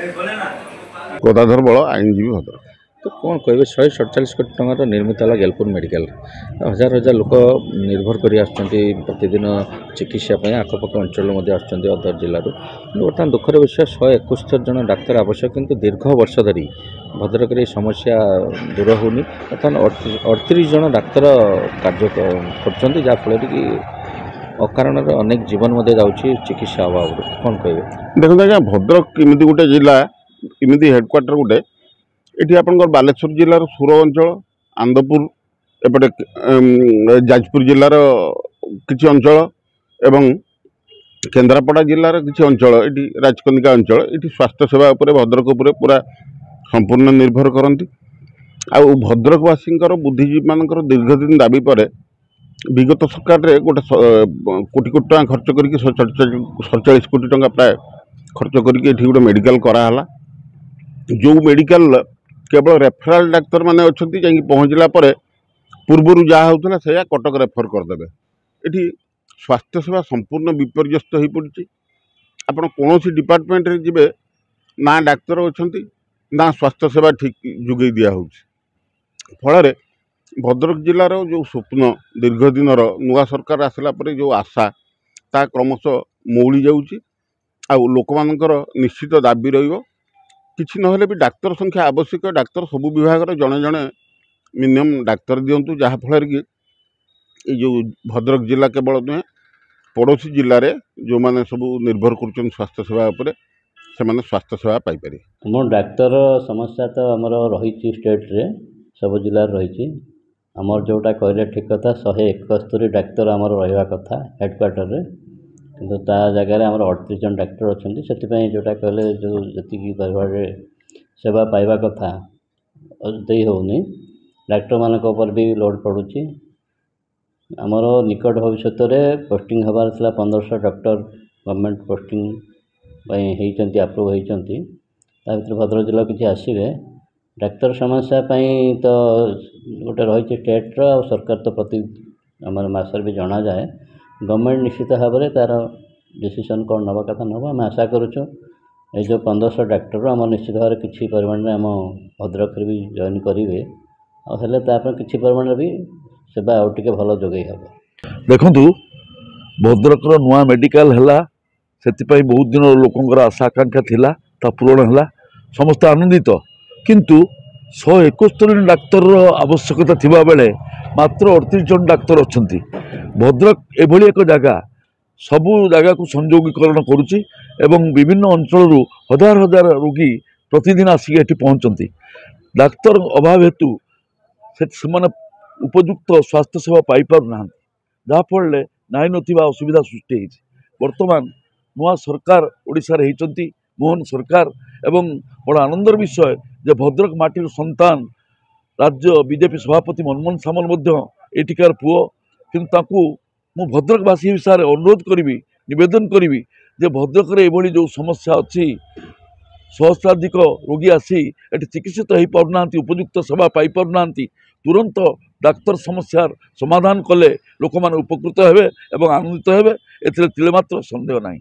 गदाधर बल आईनजीवी भद्रक। तो कौन कहे 147 कोटी टकर निर्मित है गेलपुर मेडिकल हजार हजार लोक निर्भर कर प्रतिदिन चिकित्सा आखपाख अंचल अदर जिलूर बर्तमान दुखर विषय 171 जन डाक्तर आवश्यक किंतु दीर्घ वर्ष धरी भद्रक समस्या दूर होनी बर्तमान 38 जन डाक्तर कार्य करफल कि अकारण अनेक जीवन जाऊँगी चिकित्सा अभाव कौन कहे देखते आज्ञा भद्रक इमती गोटे जिला इमती हेडक्वार्टर गोटे ये आप बालेश्वर जिलार सुर अंचल आंदपुर एपटे जाजपुर जिलार किसी अंचल एवं केन्द्रापड़ा जिलार किसी अंचल ये राजकनिका अंचल ये स्वास्थ्य सेवा उपर भद्रक उपर पूरा संपूर्ण निर्भर करती आ भद्रकवासी बुद्धिजीवी मान दीर्घदिन दाबी पर विगत सरकार रे गोटे कोटी कोटी टका खर्च करके 47 कोटी टका प्राय खर्च करके गोटे मेडिकल कराला जो मेडिकल केवल रेफराल डाक्तर माने अच्छी जा पहुँचला पूर्वर जहाँ होता से कटक रेफर करदे ये स्वास्थ्य सेवा संपूर्ण विपर्यस्त हो पड़ी आपड़ कौन डिपार्टमेंट रे जिबे ना डाक्तर अच्छा ना स्वास्थ्य सेवा ठीक जोगे दिया फल भद्रक जिलार जो स्वप्न दीर्घ दिन नुआ सरकार आसला पर जो आशा ता क्रमशः मौली जाऊँगी लोक मानकर निश्चित दाबी रही ना भी डाक्तर संख्या आवश्यक डाक्तर सबू विभाग जड़े जड़े मिनिमम डाक्तर दिंतु जहाँफल कि जो भद्रक जिला केवल नुहे पड़ोशी जिले में जो मैंने सब निर्भर कर स्वास्थ्य सेवा उपरे से माने स्वास्थ्य सेवा पाइपर आम डाक्तर समस्या तो आमर रही स्टेट रे सब जिले रही आमर जोटा कहले ठीक कथा 171 डाक्तर आमर रहा कथा हेडक्वार्टर रे किंतु ता जगह आमर 38 जन डाक्तर अच्छा से जोटा कहले जो जी परिवार सेवा पाइबा कथा दे होनी डाक्तर मानक भी लोड पड़ुची आमर निकट भविष्य में पोस्टिंग हबार था 1500 डॉक्टर गवर्नमेंट पोस्टिंग अप्रूव होती भद्रक जिला किसी आसवे डाक्तर समस्या तो गोटे रही स्टेट रो सरकार तो प्रति आम मसर भी जना जाए गवर्नमेंट निश्चित भाव में तार डिसीजन कौन नवा कथा नब आम आशा करुँ ये जो 1500 डाक्टर आम निश्चित भाव किसी परिमाण में आम भद्रक भी जॉइन करेंगे और किसी परिमाण भी सेवा आउ टे भल जोगई हम देखु भद्रक नुआ मेडिकल है से बहुत दिन लोकंर आशा आकांक्षा थिला ता पूरण है समस्त आनंदित किंतु 171 डाक्तर आवश्यकता थिबा बेले मात्र 38 जन डाक्तर अच्छा भद्रक एभली एक जगह सबू जगह को संयोगीकरण करुच्ची एवं विभिन्न अंचल हजार हजार रोगी प्रतिदिन आसिक एटी पहुँचती डाक्तर अभाव हेतु से उपयुक्त स्वास्थ्य सेवा पाई पार ना जहाँफल नाई नथिबा असुविधा सृष्टि होती वर्तमान नुआ सरकार ओडिशा रे होती मोहन सरकार एवं बड़ आनंदर विषय जे भद्रक माटीर संतान राज्य बीजेपी सभापति मनमोहन सामल एटिकार पुओ किंतु मु भद्रकवासी हिसाब से अनुरोध करी निवेदन करी जे भद्रक रे एभली जो समस्या अच्छी सहस्राधिक रोगी आसी एटी चिकित्सित हो पारना उपयुक्त सेवा पाई पारना तुरंत डाक्तर समस्यार समाधान कले लोक माने उपकृत हेबे एवं आनंदित हेबे एथिरे तिले मात्र संदेह नहीं।